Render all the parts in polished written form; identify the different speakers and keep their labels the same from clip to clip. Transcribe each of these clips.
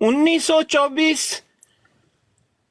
Speaker 1: 1924।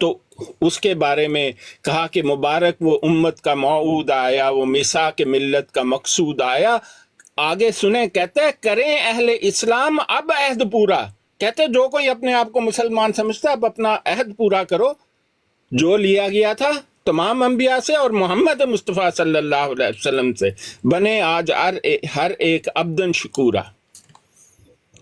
Speaker 1: تو اس کے بارے میں کہا کہ مبارک وہ امت کا موعود آیا، وہ میثاق ملت کا مقصود آیا۔ آگے سنیں، کہتے ہیں کریں اہل اسلام اب عہد پورا، کہتے ہیں جو کوئی اپنے آپ کو مسلمان سمجھتا ہے اب اپنا عہد پورا کرو جو لیا گیا تھا تمام انبیاء سے اور محمد مصطفیٰ صلی اللہ علیہ وسلم سے، بنے آج ہر ایک عبدن شکورا،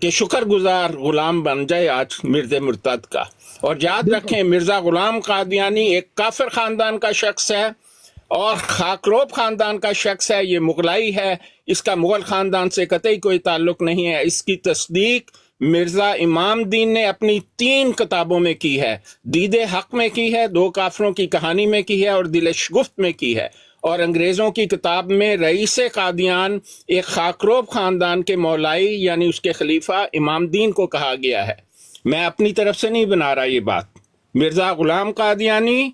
Speaker 1: کہ شکر گزار غلام بن جائے آج مرزا مرتد کا۔ اور یاد رکھیں مرزا غلام قادیانی ایک کافر خاندان کا شخص ہے اور خاکروب خاندان کا شخص ہے، یہ مغلائی ہے، اس کا مغل خاندان سے قطعی کوئی تعلق نہیں ہے۔ اس کی تصدیق مرزا امام دین نے اپنی 3 کتابوں میں کی ہے، دید حق میں کی ہے، 2 کافروں کی کہانی میں کی ہے اور دل شگفت میں کی ہے، اور انگریزوں کی کتاب میں رئیس قادیان ایک خاکروب خاندان کے مولائی یعنی اس کے خلیفہ امام دین کو کہا گیا ہے۔ میں اپنی طرف سے نہیں بنا رہا یہ بات، مرزا غلام قادیانی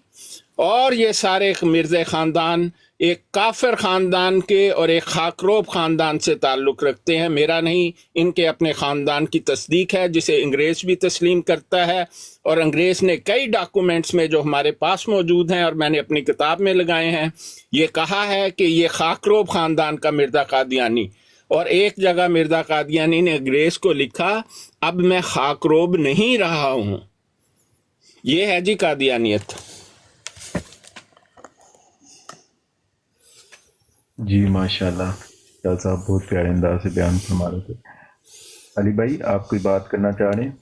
Speaker 1: اور یہ سارے مرزا خاندان ایک کافر خاندان کے اور ایک خاکروب خاندان سے تعلق رکھتے ہیں، میرا نہیں، ان کے اپنے خاندان کی تصدیق ہے جسے انگریز بھی تسلیم کرتا ہے، اور انگریز نے کئی ڈاکومنٹس میں جو ہمارے پاس موجود ہیں اور میں نے اپنی کتاب میں لگائے ہیں یہ کہا ہے کہ یہ خاکروب خاندان کا مرزا قادیانی، اور ایک جگہ مرزا قادیانی نے انگریز کو لکھا اب میں خاکروب نہیں رہا ہوں۔ یہ ہے جی قادیانیت۔
Speaker 2: جی ماشاءاللہ، شاہ صاحب بہت پیارے انداز سے بیان فرما رہے تھے۔ علی بھائی آپ کوئی بات کرنا چاہ رہے ہیں؟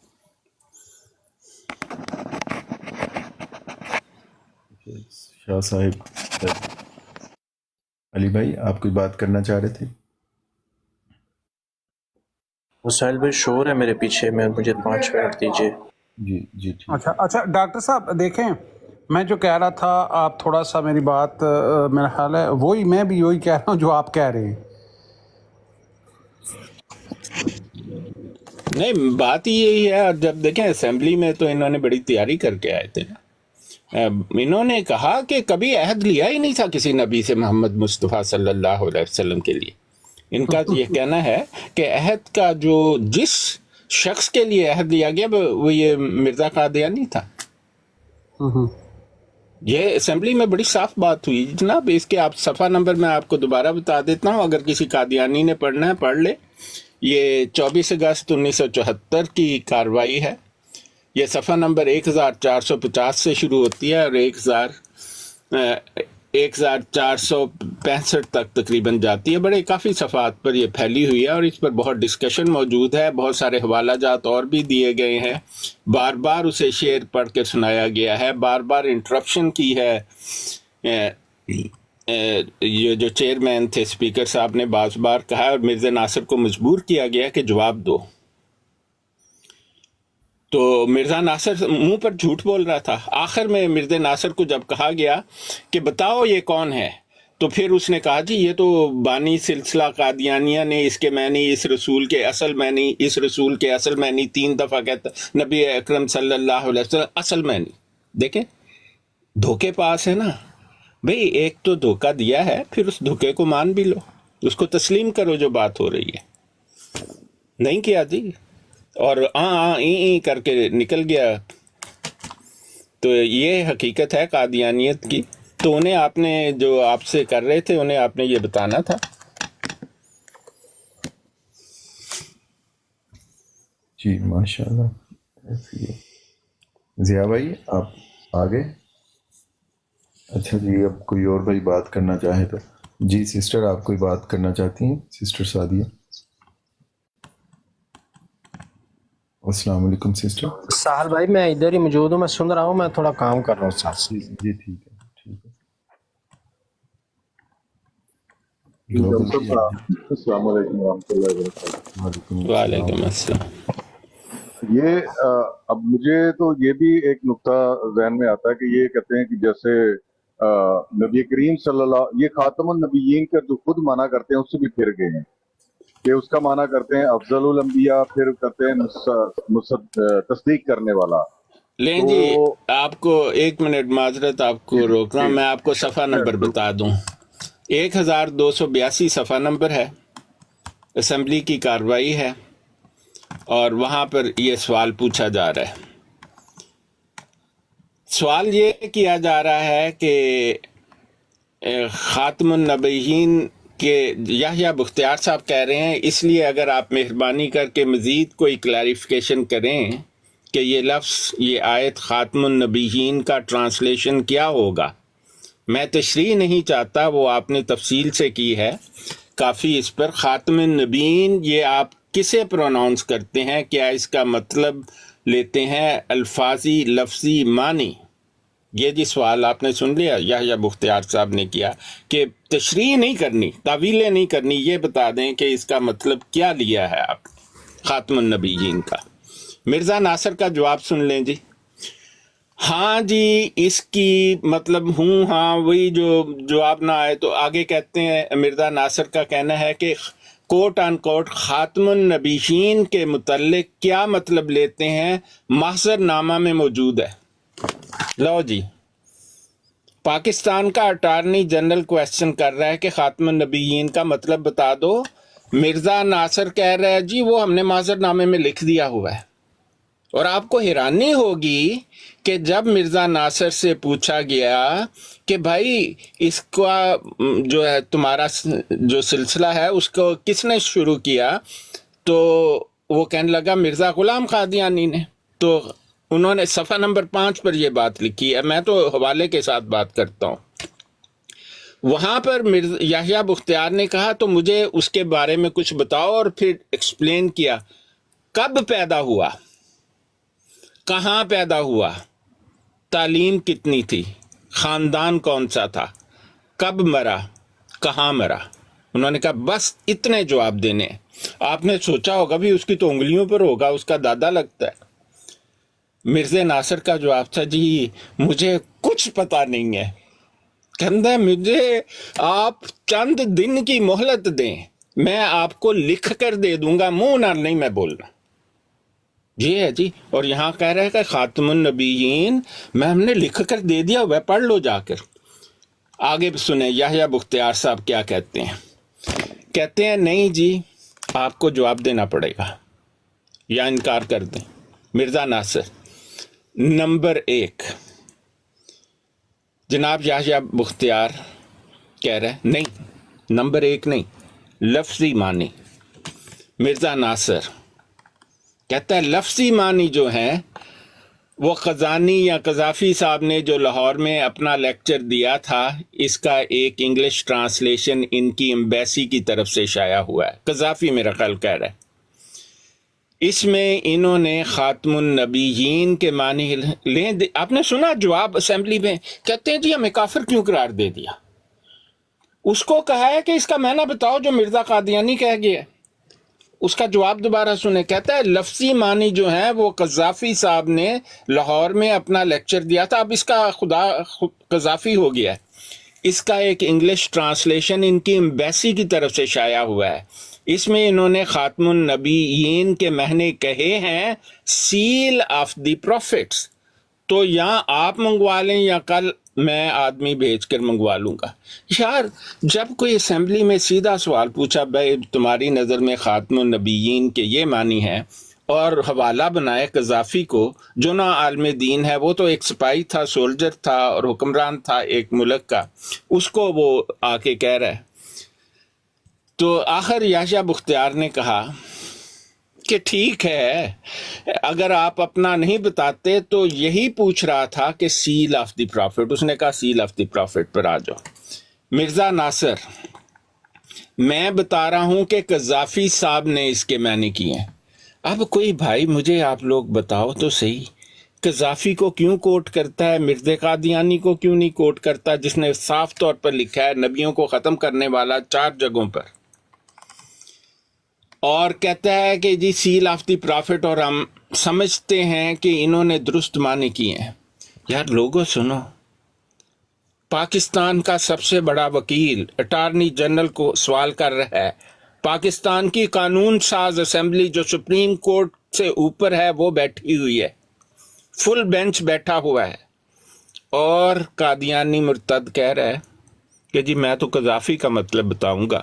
Speaker 2: شاہ صاحب، علی بھائی آپ کوئی بات کرنا چاہ رہے تھے؟
Speaker 3: مسائل بھائی شور ہے میرے پیچھے، مجھے 5 منٹ دیجیے۔
Speaker 2: جی ٹھیک۔
Speaker 4: اچھا ڈاکٹر صاحب دیکھیں، میں جو کہہ رہا تھا آپ تھوڑا سا میری بات میرا خیال ہے وہی میں بھی وہی کہہ رہا ہوں جو آپ کہہ رہے ہیں۔
Speaker 1: نہیں، بات ہی یہی ہے، اور جب دیکھیں اسمبلی میں تو انہوں نے بڑی تیاری کر کے آئے تھے، انہوں نے کہا کہ کبھی عہد لیا ہی نہیں تھا کسی نبی سے محمد مصطفیٰ صلی اللہ علیہ وسلم کے لیے۔ ان کا یہ کہنا ہے کہ عہد کا جو جس شخص کے لیے عہد لیا گیا وہ یہ مرزا قادیانی تھا۔ یہ اسمبلی میں بڑی صاف بات ہوئی جناب، اس کے آپ صفحہ نمبر میں آپ کو دوبارہ بتا دیتا ہوں، اگر کسی قادیانی نے پڑھنا ہے پڑھ لے۔ یہ 24 اگست 1974 کی کارروائی ہے، یہ صفحہ نمبر 1450 سے شروع ہوتی ہے اور 1465 تک تقریباً جاتی ہے۔ بڑے کافی صفحات پر یہ پھیلی ہوئی ہے اور اس پر بہت ڈسکشن موجود ہے، بہت سارے حوالہ جات اور بھی دیے گئے ہیں، بار بار اسے شعر پڑھ کے سنایا گیا ہے، بار بار انٹرپشن کی ہے۔ یہ جو چیئرمین تھے اسپیکر صاحب نے بعض بار کہا اور مرزا ناصر کو مجبور کیا گیا کہ جواب دو، تو مرزا ناصر منہ پر جھوٹ بول رہا تھا۔ آخر میں مرزا ناصر کو جب کہا گیا کہ بتاؤ یہ کون ہے، تو پھر اس نے کہا جی یہ تو بانی سلسلہ قادیانیہ نے، اس کے معنی اس رسول کے اصل معنی، اس رسول کے اصل معنی 3 دفعہ کہتا نبی اکرم صلی اللہ علیہ وسلم اصل معنی۔ دیکھیں دھوکے پاس ہے نا بھئی، ایک تو دھوکہ دیا ہے، پھر اس دھوکے کو مان بھی لو، اس کو تسلیم کرو جو بات ہو رہی ہے۔ نہیں کیا جی، اور کر کے نکل گیا۔ تو یہ حقیقت ہے قادیانیت کی، تو انہیں آپ نے جو آپ سے کر رہے تھے انہیں آپ نے یہ بتانا تھا۔
Speaker 2: جی ماشاءاللہ۔ ضیاء بھائی آپ آگے؟ اچھا جی، اب کوئی اور بھائی بات کرنا چاہے تو جی سسٹر آپ کوئی بات کرنا چاہتی ہیں؟ سسٹر سعدیہ، السلام علیکم سسٹر۔
Speaker 3: ساحل بھائی میں ادھر ہی موجود ہوں، میں سن رہا ہوں، میں تھوڑا کام کر رہا ہوں ساتھ سے۔
Speaker 2: جی ٹھیک ہے ٹھیک ہے۔
Speaker 5: السلام علیکم ورحمۃ اللہ وبرکاتہ۔
Speaker 1: وعلیکم السلام۔
Speaker 5: یہ اب مجھے تو یہ بھی ایک نقطہ ذہن میں آتا ہے کہ یہ کہتے ہیں کہ جیسے نبی کریم صلی اللہ، یہ خاتم النبیین کا جو خود معنی کرتے ہیں اس سے بھی پھر گئے ہیں، کہ اس کا معنی کرتے ہیں افضل الانبیاء، پھر کرتے ہیں تصدیق کرنے والا۔
Speaker 1: لیں جی، آپ کو 1 منٹ معذرت آپ کو روک رہا ہوں، میں آپ کو صفحہ نمبر بتا دوں، 1282 صفحہ نمبر ہے، اسمبلی کی کارروائی ہے، اور وہاں پر یہ سوال پوچھا جا رہا ہے۔ سوال یہ کیا جا رہا ہے کہ خاتم النبیین کے یحییٰ بختیار صاحب کہہ رہے ہیں، اس لیے اگر آپ مہربانی کر کے مزید کوئی کلیریفیکیشن کریں کہ یہ لفظ، یہ آیت خاتم النبیین کا ٹرانسلیشن کیا ہوگا۔ میں تشریح نہیں چاہتا، وہ آپ نے تفصیل سے کی ہے کافی اس پر۔ خاتم النبیین یہ آپ کسے پروناؤنس کرتے ہیں؟ کیا اس کا مطلب لیتے ہیں الفاظی لفظی معنی؟ یہ جی سوال آپ نے سن لیا، یحییٰ بختیار صاحب نے کیا کہ تشریح نہیں کرنی، تعویلیں نہیں کرنی، یہ بتا دیں کہ اس کا مطلب کیا لیا ہے آپ خاتم النبیین کا۔ مرزا ناصر کا جواب سن لیں جی۔ ہاں جی، اس کی مطلب ہوں ہاں وہی جو جواب نہ آئے تو آگے کہتے ہیں، مرزا ناصر کا کہنا ہے کہ کوٹ ان کوٹ خاتم النبیین کے متعلق کیا مطلب لیتے ہیں محضر نامہ میں موجود ہے۔ لو جی، پاکستان کا اٹارنی جنرل کویسچن کر رہا ہے کہ خاتم النبیین کا مطلب بتا دو۔ مرزا ناصر کہہ رہا ہے جی وہ ہم نے محضر نامے میں لکھ دیا ہوا ہے۔ اور آپ کو حیرانی ہوگی کہ جب مرزا ناصر سے پوچھا گیا کہ بھائی اس کا جو ہے تمہارا جو سلسلہ ہے اس کو کس نے شروع کیا، تو وہ کہنے لگا مرزا غلام قادیانی نے۔ تو انہوں نے صفحہ نمبر 5 پر یہ بات لکھی ہے، میں تو حوالے کے ساتھ بات کرتا ہوں۔ وہاں پر یحییٰ بختیار نے کہا تو مجھے اس کے بارے میں کچھ بتاؤ، اور پھر ایکسپلین کیا کب پیدا ہوا، کہاں پیدا ہوا، تعلیم کتنی تھی، خاندان کون سا تھا، کب مرا، کہاں مرا۔ انہوں نے کہا بس اتنے جواب دینے ہیں۔ آپ نے سوچا ہوگا بھی اس کی تو انگلیوں پر ہوگا، اس کا دادا لگتا ہے۔ مرزا ناصر کا جواب تھا جی مجھے کچھ پتہ نہیں ہے، کہتا ہے مجھے آپ چند دن کی مہلت دیں، میں آپ کو لکھ کر دے دوں گا، منہ نہ نہیں میں بولنا۔ یہ ہے جی، اور یہاں کہہ رہے ہیں کہ خاتم النبیین میں ہم نے لکھ کر دے دیا ہوا ہے، پڑھ لو جا کر۔ آگے سنیں یحییٰ بختیار صاحب کیا کہتے ہیں۔ کہتے ہیں نہیں جی آپ کو جواب دینا پڑے گا یا انکار کر دیں۔ مرزا ناصر نمبر 1، جناب یحییٰ بختیار کہہ رہے ہیں نہیں، نمبر 1 نہیں، لفظی معنی۔ مرزا ناصر کہتا ہے لفظی معنی جو ہیں وہ قزانی یا قذافی صاحب نے جو لاہور میں اپنا لیکچر دیا تھا، اس کا ایک انگلش ٹرانسلیشن ان کی ایمبیسی کی طرف سے شائع ہوا ہے، قذافی میرا خیال کہہ رہا ہے۔ اس میں انہوں نے خاتم النبیین کے معنی لیں۔ آپ نے سنا جواب اسمبلی میں، کہتے ہیں جی ہمیں کافر کیوں قرار دے دیا؟ اس کو کہا ہے کہ اس کا معنی بتاؤ جو مرزا قادیانی کہہ گیا ہے۔ اس کا جواب دوبارہ سنیں، کہتا ہے لفظی معنی جو ہیں وہ قذافی صاحب نے لاہور میں اپنا لیکچر دیا تھا، اب اس کا خدا قذافی ہو گیا ہے، اس کا ایک انگلش ٹرانسلیشن ان کی ایمبیسی کی طرف سے شائع ہوا ہے۔ اس میں انہوں نے خاتم النبیین کے معنی کہے ہیں سیل آف دی پروفٹس، تو یا آپ منگوا لیں یا کل میں آدمی بھیج کر منگوا لوں گا۔ یار جب کوئی اسمبلی میں سیدھا سوال پوچھا بھائی تمہاری نظر میں خاتم النبیین کے یہ معنی ہے، اور حوالہ بنائے قذافی کو جو نہ عالم دین ہے، وہ تو ایک سپاہی تھا، سولجر تھا اور حکمران تھا ایک ملک کا، اس کو وہ آ کے کہہ رہا ہے۔ تو آخر یحییٰ بختیار نے کہا کہ ٹھیک ہے اگر آپ اپنا نہیں بتاتے تو یہی پوچھ رہا تھا کہ سیل آف دی پرافٹ، اس نے کہا سیل آف دی پرافٹ پر آ جاؤ۔ مرزا ناصر میں بتا رہا ہوں کہ قذافی صاحب نے اس کے معنی کیے ہیں۔ اب کوئی بھائی مجھے آپ لوگ بتاؤ تو صحیح، قذافی کو کیوں کوٹ کرتا ہے، مرزا قادیانی کو کیوں نہیں کوٹ کرتا جس نے صاف طور پر لکھا ہے نبیوں کو ختم کرنے والا 4 جگہوں پر، اور کہتا ہے کہ جی سیل آف دی پرافٹ، اور ہم سمجھتے ہیں کہ انہوں نے درست معنی کیے ہیں۔ یار لوگوں سنو، پاکستان کا سب سے بڑا وکیل اٹارنی جنرل کو سوال کر رہا ہے، پاکستان کی قانون ساز اسمبلی جو سپریم کورٹ سے اوپر ہے وہ بیٹھی ہوئی ہے، فل بینچ بیٹھا ہوا ہے، اور قادیانی مرتد کہہ رہا ہے کہ جی میں تو قذافی کا مطلب بتاؤں گا۔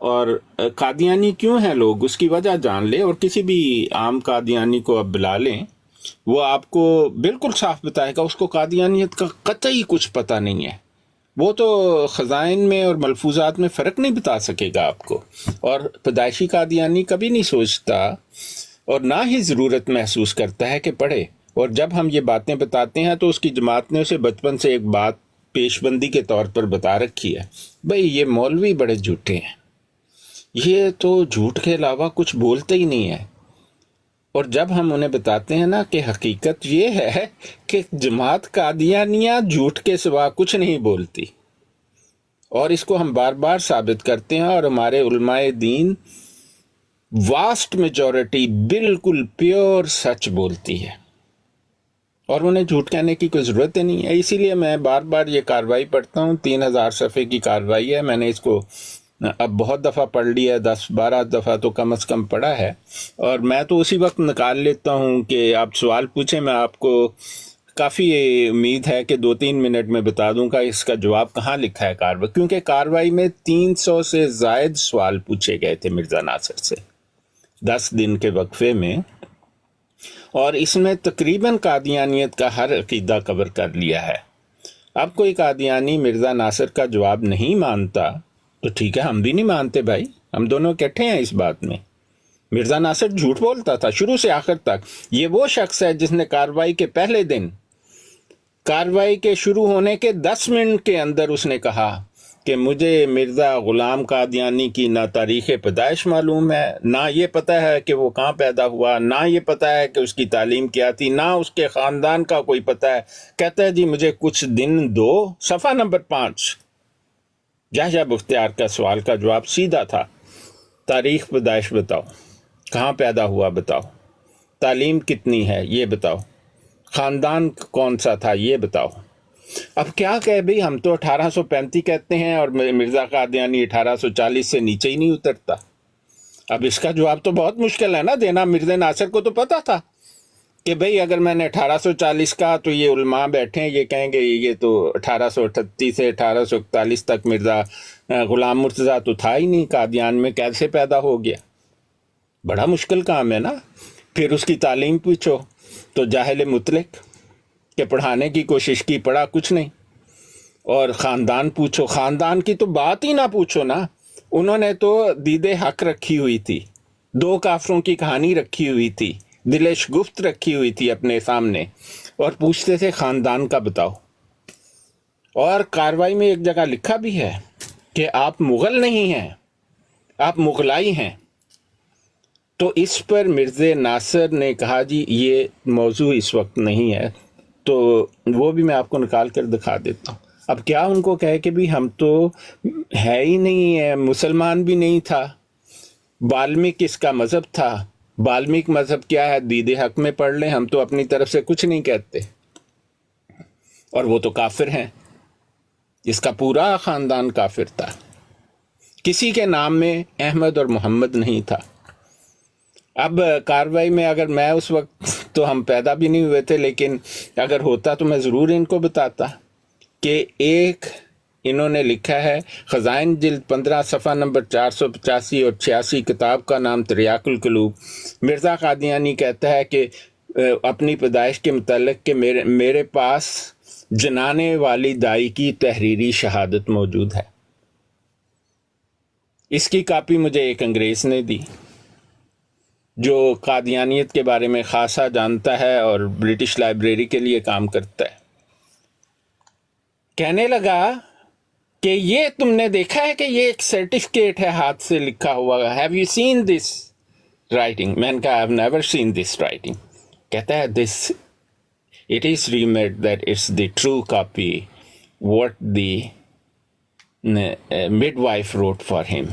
Speaker 1: اور قادیانی کیوں ہیں لوگ اس کی وجہ جان لیں، اور کسی بھی عام قادیانی کو اب بلا لیں، وہ آپ کو بالکل صاف بتائے گا، اس کو قادیانیت کا قطعی کچھ پتہ نہیں ہے، وہ تو خزائن میں اور ملفوظات میں فرق نہیں بتا سکے گا آپ کو، اور پیدائشی قادیانی کبھی نہیں سوچتا اور نہ ہی ضرورت محسوس کرتا ہے کہ پڑھے، اور جب ہم یہ باتیں بتاتے ہیں تو اس کی جماعت نے اسے بچپن سے ایک بات پیش بندی کے طور پر بتا رکھی ہے، بھئی یہ مولوی بڑے جھوٹے ہیں، یہ تو جھوٹ کے علاوہ کچھ بولتے ہی نہیں ہیں، اور جب ہم انہیں بتاتے ہیں نا کہ حقیقت یہ ہے کہ جماعت قادیانیہ جھوٹ کے سوا کچھ نہیں بولتی، اور اس کو ہم بار بار ثابت کرتے ہیں، اور ہمارے علماء دین واسٹ میجورٹی بالکل پیور سچ بولتی ہے، اور انہیں جھوٹ کہنے کی کوئی ضرورت ہی نہیں ہے۔ اسی لیے میں بار بار یہ کارروائی پڑھتا ہوں، 3000 صفحے کی کارروائی ہے، میں نے اس کو اب بہت دفعہ پڑھ لیا ہے، 10-12 دفعہ تو کم از کم پڑھا ہے، اور میں تو اسی وقت نکال لیتا ہوں کہ آپ سوال پوچھیں، میں آپ کو کافی امید ہے کہ 2-3 منٹ میں بتا دوں گا اس کا جواب کہاں لکھا ہے کارروائی، کیونکہ کارروائی میں 300 سے زائد سوال پوچھے گئے تھے مرزا ناصر سے 10 دن کے وقفے میں، اور اس میں تقریباً قادیانیت کا ہر عقیدہ کور کر لیا ہے۔ اب کوئی قادیانی مرزا ناصر کا جواب نہیں مانتا تو ٹھیک ہے، ہم بھی نہیں مانتے بھائی، ہم دونوں اکٹھے ہیں اس بات میں۔ مرزا ناصر جھوٹ بولتا تھا شروع سے آخر تک، یہ وہ شخص ہے جس نے کارروائی کے پہلے دن، کارروائی کے شروع ہونے کے 10 منٹ کے اندر اس نے کہا کہ مجھے مرزا غلام قادیانی کی نہ تاریخ پیدائش معلوم ہے، نہ یہ پتہ ہے کہ وہ کہاں پیدا ہوا، نہ یہ پتہ ہے کہ اس کی تعلیم کیا تھی، نہ اس کے خاندان کا کوئی پتہ ہے، کہتا ہے جی مجھے کچھ دن دو۔ صفحہ نمبر 5 یحییٰ بختیار کا سوال کا جواب سیدھا تھا، تاریخ پیدائش بتاؤ، کہاں پیدا ہوا بتاؤ، تعلیم کتنی ہے یہ بتاؤ، خاندان کون سا تھا یہ بتاؤ۔ اب کیا کہے بھئی، ہم تو 1835 کہتے ہیں اور مرزا قادیانی 1840 سے نیچے ہی نہیں اترتا۔ اب اس کا جواب تو بہت مشکل ہے نا دینا، مرزا ناصر کو تو پتا تھا کہ بھئی اگر میں نے 1840 کہا تو یہ علماء بیٹھے ہیں یہ کہیں گے یہ تو 1838 سے 1841 تک مرزا غلام مرتضیٰ تو تھا ہی نہیں، قادیان میں کیسے پیدا ہو گیا؟ بڑا مشکل کام ہے نا۔ پھر اس کی تعلیم پوچھو تو جاہل مطلق کہ پڑھانے کی کوشش کی، پڑھا کچھ نہیں، اور خاندان پوچھو، خاندان کی تو بات ہی نہ پوچھو نا، انہوں نے تو دید حق رکھی ہوئی تھی، 2 کافروں کی کہانی رکھی ہوئی تھی، دل شگفت رکھی ہوئی تھی اپنے سامنے، اور پوچھتے تھے خاندان کا بتاؤ۔ اور کارروائی میں ایک جگہ لکھا بھی ہے کہ آپ مغل نہیں ہیں، آپ مغلائی ہیں۔ تو اس پر مرزا ناصر نے کہا جی یہ موضوع اس وقت نہیں ہے، تو وہ بھی میں آپ کو نکال کر دکھا دیتا ہوں۔ اب کیا ان کو کہے کہ بھی ہم تو ہے ہی نہیں ہے، مسلمان بھی نہیں تھا، بالمیک اس کا مذہب تھا، بالمیک مذہب کیا ہے دید حق میں پڑھ لیں، ہم تو اپنی طرف سے کچھ نہیں کہتے، اور وہ تو کافر ہیں، اس کا پورا خاندان کافر تھا، کسی کے نام میں احمد اور محمد نہیں تھا۔ اب کارروائی میں اگر میں اس وقت تو ہم پیدا بھی نہیں ہوئے تھے، لیکن اگر ہوتا تو میں ضرور ان کو بتاتا کہ ایک انہوں نے لکھا ہے خزائن جلد 15 صفحہ نمبر 485 اور 86، کتاب کا نام تریاق القلوب۔ مرزا قادیانی کہتا ہے کہ اپنی پیدائش کے متعلق کہ میرے پاس جنانے والی دائی کی تحریری شہادت موجود ہے۔ اس کی کاپی مجھے ایک انگریز نے دی جو قادیانیت کے بارے میں خاصا جانتا ہے اور برٹش لائبریری کے لیے کام کرتا ہے۔ کہنے لگا کہ یہ تم نے دیکھا ہے کہ یہ ایک سرٹیفکیٹ ہے ہاتھ سے لکھا ہوا، have you seen this writing? میں نے کہا I have never seen this writing. کہتا ہے this it is remade that it's the true copy what the midwife wrote for him.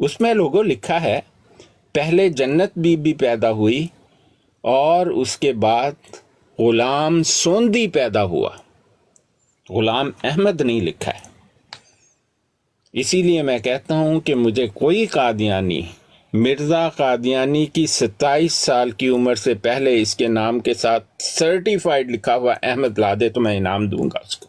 Speaker 1: اس میں لوگوں لکھا ہے پہلے جنت بی بی پیدا ہوئی اور اس کے بعد غلام سوندی پیدا ہوا، غلام احمد نہیں لکھا ہے۔ اسی لیے میں کہتا ہوں کہ مجھے کوئی قادیانی مرزا قادیانی کی 27 سال کی عمر سے پہلے اس کے نام کے ساتھ سرٹیفائیڈ لکھا ہوا احمد لا دے تو میں انعام دوں گا اس کو۔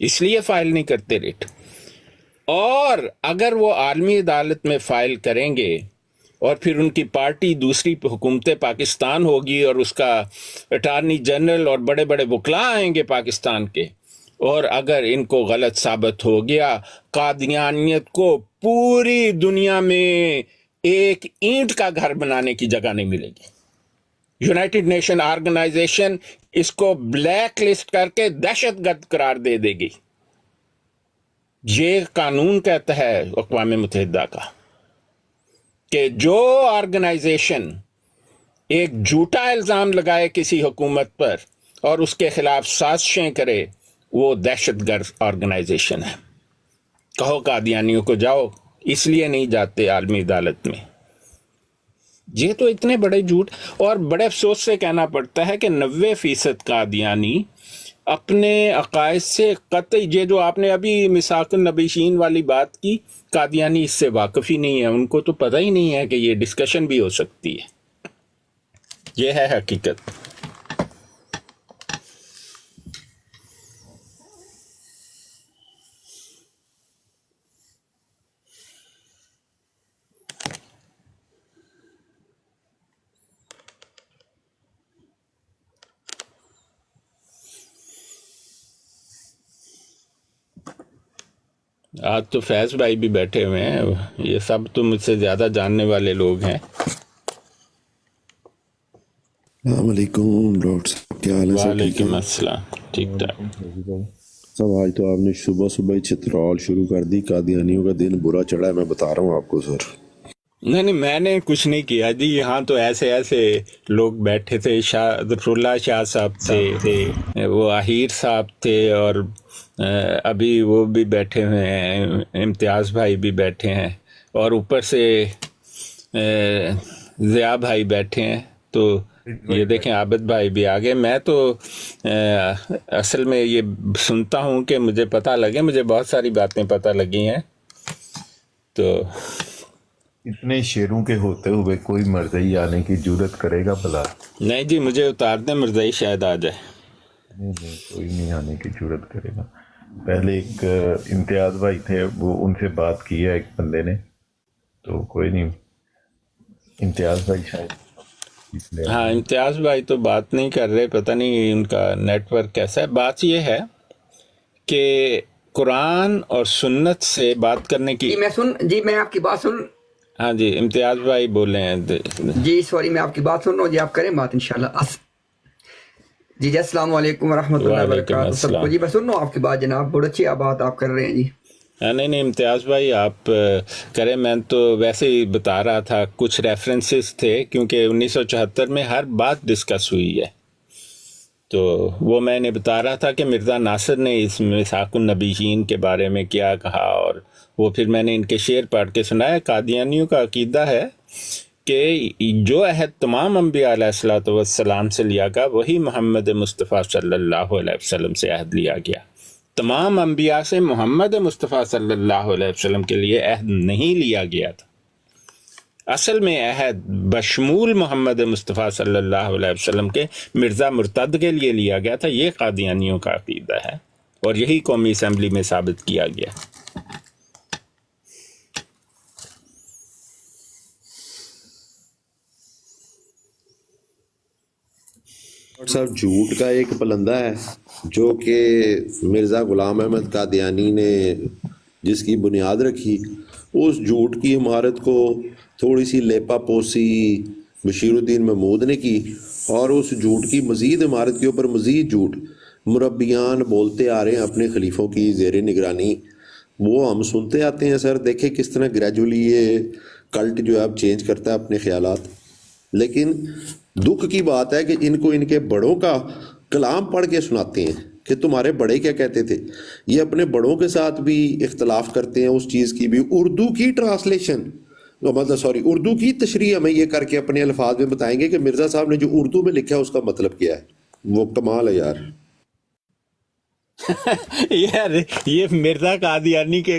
Speaker 1: اس لیے فائل نہیں کرتے ریٹ. اور اگر وہ عالمی عدالت میں فائل کریں گے اور پھر ان کی پارٹی دوسری حکومت پاکستان ہوگی اور اس کا اٹارنی جنرل اور بڑے بڑے وکلاء آئیں گے پاکستان کے، اور اگر ان کو غلط ثابت ہو گیا، قادیانیت کو پوری دنیا میں ایک اینٹ کا گھر بنانے کی جگہ نہیں ملے گی. یونائٹڈ نیشن آرگنائزیشن اس کو بلیک لسٹ کر کے دہشت گرد قرار دے دے گی. یہ قانون کہتا ہے اقوام متحدہ کا کہ جو آرگنائزیشن ایک جھوٹا الزام لگائے کسی حکومت پر اور اس کے خلاف سازشیں کرے، وہ دہشت گرد آرگنائزیشن ہے. کہو قادیانیوں کو جاؤ، اس لیے نہیں جاتے عالمی عدالت میں. یہ تو اتنے بڑے جھوٹ، اور بڑے افسوس سے کہنا پڑتا ہے کہ 90% قادیانی اپنے عقائد سے قطعی، یہ جو آپ نے ابھی میثاق النبیین والی بات کی، قادیانی اس سے واقف ہی نہیں ہے. ان کو تو پتہ ہی نہیں ہے کہ یہ ڈسکشن بھی ہو سکتی ہے. یہ ہے حقیقت. آج تو فیض بھائی بھی بیٹھے ہوئے ہیں، یہ سب تو مجھ سے زیادہ جاننے والے لوگ ہیں.
Speaker 6: السلام علیکم ڈاکٹر صاحب، کیا حال ہے؟ سب ٹھیک
Speaker 1: وعلیکم
Speaker 6: ہے؟
Speaker 1: السلام. ٹھیک ٹھاک.
Speaker 6: سب آج تو آپ نے صبح صبح ہی چترال شروع کر دی. قادیانیوں کا دن برا چڑھا ہے، میں بتا رہا ہوں آپ کو سر.
Speaker 1: نہیں میں نے کچھ نہیں کیا جی. یہاں تو ایسے لوگ بیٹھے تھے. ظفر اللہ شاہ صاحب تھے، وہ اہیر صاحب تھے، اور ابھی وہ بھی بیٹھے ہوئے ہیں، امتیاز بھائی بھی بیٹھے ہیں، اور اوپر سے ضیاء بھائی بیٹھے ہیں. تو یہ دیکھیں عابد بھائی بھی آگے. میں تو اصل میں یہ سنتا ہوں کہ مجھے پتہ لگے، مجھے بہت ساری باتیں پتہ لگی ہیں. تو
Speaker 2: اتنے شیروں کے ہوتے ہوئے کوئی مرزئی آنے کی جرت کرے گا بھلا؟
Speaker 1: نہیں جی، مجھے اتار دیں، مرزائی شاید آ جائے.
Speaker 2: نہیں کوئی نہیں آنے کی جرت کرے گا. پہلے ایک امتیاز بھائی تھے، وہ ان سے بات کی ہے ایک بندے نے، تو کوئی نہیں. امتیاز بھائی شاید
Speaker 1: ہاں، امتیاز بھائی تو بات نہیں کر رہے، پتہ نہیں ان کا نیٹ ورک کیسا ہے. بات یہ ہے کہ قرآن اور سنت سے بات کرنے کی.
Speaker 7: میں آپ کی بات سن.
Speaker 1: ہاں جی، امتیاز بھائی بولے ہیں.
Speaker 7: جی سوری، میں آپ کی بات سن رہا ہوں جی. آپ کریں بات انشاءاللہ. جی السلام علیکم ورحمۃ اللہ وبرکاتہ سب کو. جی میں سن رہا ہوں آپ کی بات جناب، بہت اچھی بات آپ کر رہے ہیں جی.
Speaker 1: نہیں امتیاز بھائی آپ کریں. میں تو ویسے ہی بتا رہا تھا، کچھ ریفرنسز تھے کیونکہ 1974 میں ہر بات ڈسکس ہوئی ہے. تو وہ میں نے بتا رہا تھا کہ مرزا ناصر نے اس میثاق النبیین کے بارے میں کیا کہا، اور وہ پھر میں نے ان کے شعر پڑھ کے سنایا. قادیانیوں کا عقیدہ ہے کہ جو عہد تمام انبیاء علیہ الصلوۃ والسلام سے لیا گیا، وہی محمد مصطفیٰ صلی اللہ علیہ وسلم سے عہد لیا گیا. تمام انبیاء سے محمد مصطفیٰ صلی اللہ علیہ وسلم کے لیے عہد نہیں لیا گیا تھا. اصل میں عہد بشمول محمد مصطفیٰ صلی اللہ علیہ وسلم کے مرزا مرتد کے لیے لیا گیا تھا. یہ قادیانیوں کا عقیدہ ہے، اور یہی قومی اسمبلی میں ثابت کیا گیا.
Speaker 6: ڈاکٹر صاحب، جھوٹ کا ایک پلندہ ہے جو کہ مرزا غلام احمد قادیانی نے جس کی بنیاد رکھی. اس جھوٹ کی عمارت کو تھوڑی سی لیپا پوسی بشیر الدین محمود نے کی، اور اس جھوٹ کی مزید عمارت کے اوپر مزید جھوٹ مربیان بولتے آ رہے ہیں اپنے خلیفوں کی زیر نگرانی. وہ ہم سنتے آتے ہیں سر. دیکھیں کس طرح گریجولی یہ کلٹ جو ہے اب چینج کرتا ہے اپنے خیالات. لیکن دکھ کی بات ہے کہ ان کو ان کے بڑوں کا کلام پڑھ کے سناتے ہیں کہ تمہارے بڑے کیا کہتے تھے. یہ اپنے بڑوں کے ساتھ بھی اختلاف کرتے ہیں اس چیز کی بھی. اردو کی ٹرانسلیشن اردو کی تشریح ہمیں یہ کر کے اپنے الفاظ میں بتائیں گے کہ مرزا صاحب نے جو اردو میں لکھا ہے اس کا مطلب کیا ہے. وہ کمال ہے یار.
Speaker 1: یار یہ مرزا قادیانی کے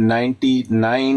Speaker 1: $99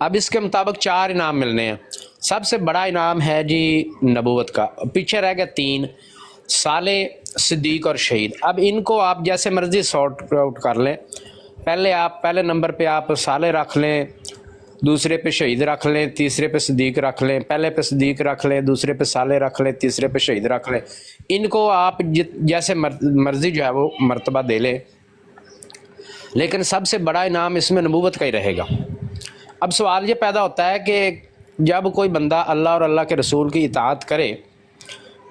Speaker 8: اب اس کے مطابق 4 انعام ملنے ہیں. سب سے بڑا انعام ہے جی نبوت کا. پیچھے رہ گئے 3، صالح، صدیق اور شہید. اب ان کو آپ جیسے مرضی سارٹ آؤٹ کر لیں. پہلے نمبر پہ آپ صالح رکھ لیں، دوسرے پہ شہید رکھ لیں، تیسرے پہ صدیق رکھ لیں. پہلے پہ صدیق رکھ لیں، دوسرے پہ صالح رکھ لیں، تیسرے پہ شہید رکھ لیں. ان کو آپ جیسے مرضی جو ہے وہ مرتبہ دے لیں، لیکن سب سے بڑا انعام اس میں نبوت کا ہی رہے گا. اب سوال یہ پیدا ہوتا ہے کہ جب کوئی بندہ اللہ اور اللہ کے رسول کی اطاعت کرے،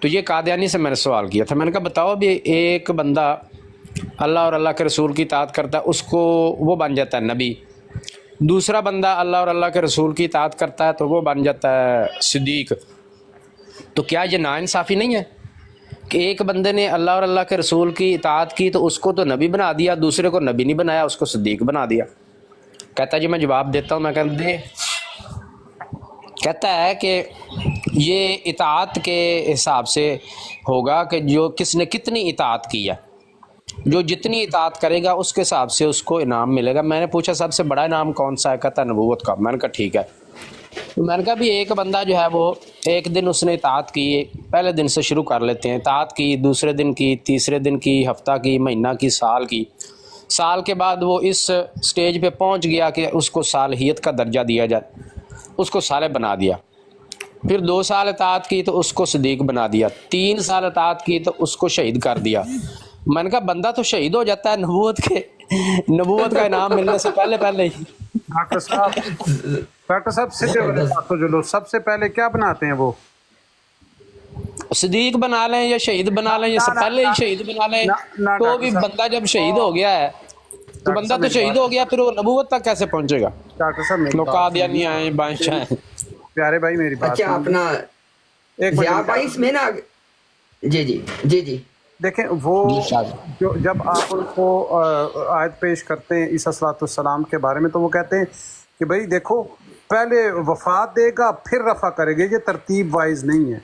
Speaker 8: تو یہ قادیانی سے میں نے سوال کیا تھا. میں نے کہا بتاؤ بھی ایک بندہ اللہ اور اللہ کے رسول کی اطاعت کرتا ہے، اس کو وہ بن جاتا ہے نبی. دوسرا بندہ اللہ اور اللہ کے رسول کی اطاعت کرتا ہے تو وہ بن جاتا ہے صدیق. تو کیا یہ ناانصافی نہیں ہے کہ ایک بندے نے اللہ اور اللہ کے رسول کی اطاعت کی تو اس کو تو نبی بنا دیا، دوسرے کو نبی نہیں بنایا، اس کو صدیق بنا دیا؟ کہتا ہے جی میں جواب دیتا ہوں. میں کہتا ہے کہ یہ اطاعت کے حساب سے ہوگا کہ جو کس نے کتنی اطاعت کی ہے، جو جتنی اطاعت کرے گا اس کے حساب سے اس کو انعام ملے گا. میں نے پوچھا سب سے بڑا انعام کون سا ہے؟ کہتا ہے نبوت کا. میں نے کہا ٹھیک ہے. میں نے کہا بھی ایک بندہ جو ہے وہ ایک دن اس نے اطاعت کی، پہلے دن سے شروع کر لیتے ہیں، اطاعت کی، دوسرے دن کی، تیسرے دن کی، ہفتہ کی، مہینہ کی، سال کی. سال کے بعد وہ اس سٹیج پہ پہنچ گیا کہ اس کو صالحیت کا درجہ دیا جائے، اس کو صالح بنا دیا. پھر 2 سال اطاعت کی تو اس کو صدیق بنا دیا. 3 سال اطاعت کی تو اس کو شہید کر دیا. میں نے کہا بندہ تو شہید ہو جاتا ہے نبوت کا انعام ملنے سے پہلے ہی.
Speaker 4: ڈاکٹر صاحب سب سے پہلے کیا بناتے ہیں وہ؟
Speaker 8: صدیق بنا لیں یا شہید بنا لیں، یا سے پہلے ہی شہید بنا لیں. تو بھی بندہ جب شہید ہو گیا ہے تو بندہ تو شہید ہو گیا، پھر وہ نبوت تک کیسے پہنچے گا؟
Speaker 4: ڈاکٹر صاحب
Speaker 8: قادیانی آئیں بائیں چائیں.
Speaker 4: پیارے بھائی میری بات
Speaker 7: اچھا اپنا ضیاء بھائی اس میں نا جی
Speaker 4: دیکھیں وہ جو جب آپ ان کو آیت پیش کرتے ہیں عیسیٰ صلی اللہ علیہ وسلم کے بارے میں، تو وہ کہتے ہیں کہ بھائی دیکھو پہلے وفات دے گا پھر رفع کرے گا، یہ ترتیب وائز نہیں ہے.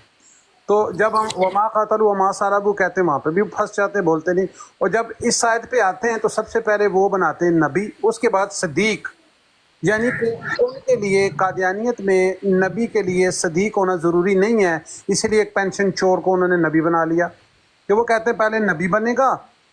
Speaker 4: تو جب ہم وما قاتلوا وما صلبوا کہتے ہیں وہاں پہ بھی پھنس جاتے ہیں، بولتے نہیں. اور جب اس آیت پہ آتے ہیں تو سب سے پہلے وہ بناتے ہیں نبی، اس کے بعد صدیق. یعنی کہ ان کے لیے قادیانیت میں نبی کے لیے صدیق ہونا ضروری نہیں ہے، اسی لیے ایک پینشن چور کو انہوں نے نبی بنا لیا کہ وہ کہتے ہیں پہلے نبی بنے گا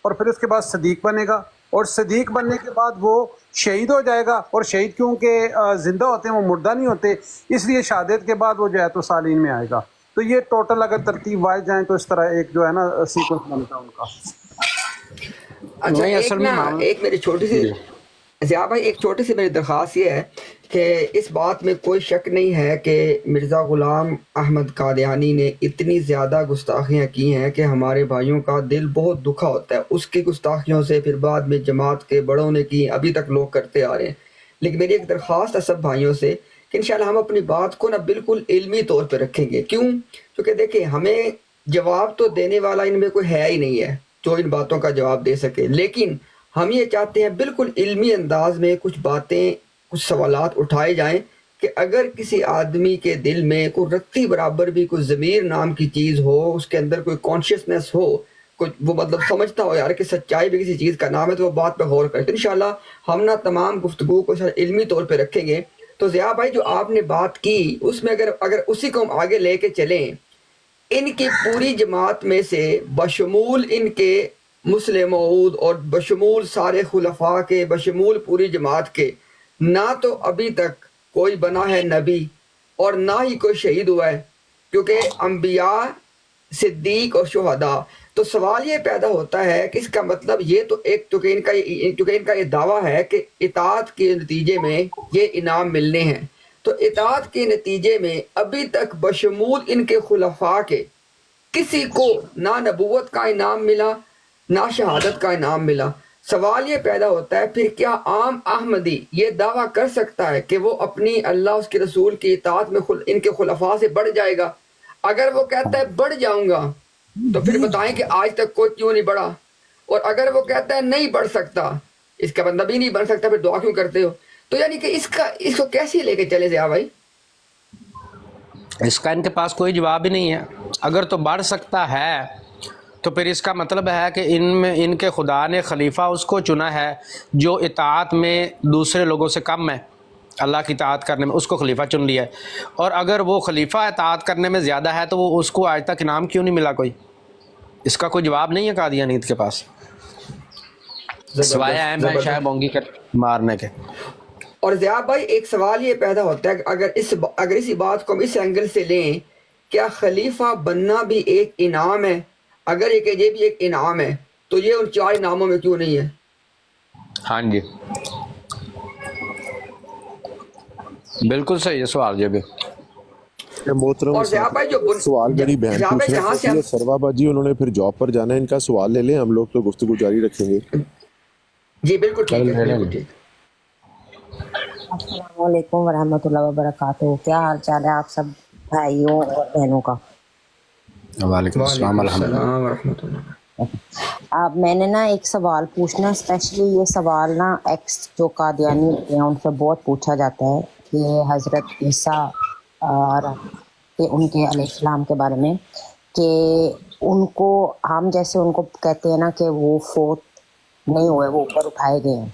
Speaker 4: اور پھر اس کے بعد صدیق بنے گا، اور صدیق بننے کے بعد وہ شہید ہو جائے گا. اور شہید کیونکہ زندہ ہوتے ہیں، وہ مردہ نہیں ہوتے، اس لیے شہادت کے بعد وہ جو ہے تو صالحین میں آئے گا. تو یہ ٹوٹل اگر ترتیب وائز جائیں تو اس طرح ایک جو ہے نا سیکوینس بنتا ہے ان کا.
Speaker 7: اچھا ایک میری چھوٹی سی ضیاء بھائی ایک چھوٹی سی میری درخواست یہ ہے کہ اس بات میں کوئی شک نہیں ہے کہ مرزا غلام احمد قادیانی نے اتنی زیادہ گستاخیاں کی ہیں کہ ہمارے بھائیوں کا دل بہت دکھا ہوتا ہے اس کی گستاخیوں سے. پھر بعد میں جماعت کے بڑوں نے کی، ابھی تک لوگ کرتے آ رہے ہیں. لیکن میری ایک درخواست ہے سب بھائیوں سے کہ انشاءاللہ ہم اپنی بات کو نا بالکل علمی طور پہ رکھیں گے. کیوں؟ کیونکہ دیکھیں ہمیں جواب تو دینے والا ان میں کوئی ہے ہی نہیں ہے جو ان باتوں کا جواب دے سکے، لیکن ہم یہ چاہتے ہیں بالکل علمی انداز میں کچھ باتیں، کچھ سوالات اٹھائے جائیں کہ اگر کسی آدمی کے دل میں کوئی رتی برابر بھی کوئی ضمیر نام کی چیز ہو، اس کے اندر کوئی کانشیسنس ہو، کوئی وہ مطلب سمجھتا ہو یار کہ سچائی بھی کسی چیز کا نام ہے، تو وہ بات پہ غور کرے. تو انشاءاللہ ہم نا تمام گفتگو کو علمی طور پہ رکھیں گے. تو ضیاء بھائی جو آپ نے بات کی اس میں اگر اسی کو ہم آگے لے کے چلیں، ان کی پوری جماعت میں سے بشمول ان کے مسلم موعود اور بشمول سارے خلفاء کے، بشمول پوری جماعت کے، نہ تو ابھی تک کوئی بنا ہے نبی اور نہ ہی کوئی شہید ہوا ہے، کیونکہ انبیاء، صدیق اور شہداء. تو سوال یہ پیدا ہوتا ہے کہ اس کا مطلب یہ تو ایک چونکہ ان کا یہ دعویٰ ہے کہ اطاعت کے نتیجے میں یہ انعام ملنے ہیں، تو اطاعت کے نتیجے میں ابھی تک بشمول ان کے خلفاء کے کسی کو نہ نبوت کا انعام ملا نہ شہادت کا انعام ملا. سوال یہ پیدا ہوتا ہے پھر کیا عام احمدی یہ دعویٰ کر سکتا ہے کہ وہ اپنی اللہ اس کے رسول کی اطاعت میں ان کے خلفاء سے بڑھ جائے گا؟ اگر وہ کہتا ہے بڑھ جاؤں گا تو پھر بتائیں کہ آج تک کوئی کیوں نہیں بڑھا، اور اگر وہ کہتا ہے نہیں بڑھ سکتا، اس کا بندہ بھی نہیں بڑھ سکتا، پھر دعا کیوں کرتے ہو؟ تو یعنی کہ اس کو کیسے لے کے چلے ضیاء بھائی؟
Speaker 8: اس کا ان کے پاس کوئی جواب ہی نہیں ہے. اگر تو بڑھ سکتا ہے تو پھر اس کا مطلب ہے کہ ان کے خدا نے خلیفہ اس کو چنا ہے جو اطاعت میں دوسرے لوگوں سے کم ہے. اللہ کی اطاعت کرنے میں اس کو خلیفہ چن لیا ہے، اور اگر وہ خلیفہ اطاعت کرنے میں زیادہ ہے تو وہ اس کو آج تک انعام کیوں نہیں ملا کوئی؟ اس کا کوئی جواب نہیں ہے قادیانیت کے پاس سوائے اہم ہے شاہ بونگی کے مارنے کے۔
Speaker 7: اور ضیاء بھائی ایک سوال یہ پیدا ہوتا ہے کہ اگر اسی بات کو ہم اس اینگل سے لیں، کیا خلیفہ بننا بھی ایک انعام ہے؟ اگر یہ بھی ایک انعام ہے تو یہ ان 4 انعاموں میں کیوں نہیں ہے؟
Speaker 8: ہاں جی بالکل صحیح ہے سوال یہ بھی۔
Speaker 9: محترم
Speaker 7: اور ضیاء بھائی
Speaker 9: سوال میری بہن
Speaker 7: ضیاء
Speaker 9: پوچھ
Speaker 7: بھائی
Speaker 9: رہے
Speaker 7: جہاں سے
Speaker 9: ہیں سروا باجی، انہوں نے پھر جاب پر جانا ہے، ان کا سوال لے لیں، ہم لوگ تو گفتگو جاری رکھیں گے۔
Speaker 7: جی بالکل ٹھیک ہے، بالکل ٹھیک۔
Speaker 10: السلام علیکم ورحمۃ اللہ وبرکاتہ، کیا حال چال ہے آپ سب بھائیوں اور بہنوں کا؟
Speaker 8: وعلیکم السلام
Speaker 7: وعلیکم
Speaker 8: الحمد للہ۔
Speaker 7: السلام ورحمۃ اللہ۔
Speaker 10: میں نے نا ایک سوال پوچھنا، اسپیشلی یہ سوال نا ایکس جو قادیانی ہوتے ہیں ان سے بہت پوچھا جاتا ہے کہ حضرت عیسیٰ کہ ان کے علیہ السلام کے بارے میں، کہ ان کو ہم جیسے ان کو کہتے ہیں نا کہ وہ فوت نہیں ہوئے، وہ اوپر اٹھائے گئے ہیں،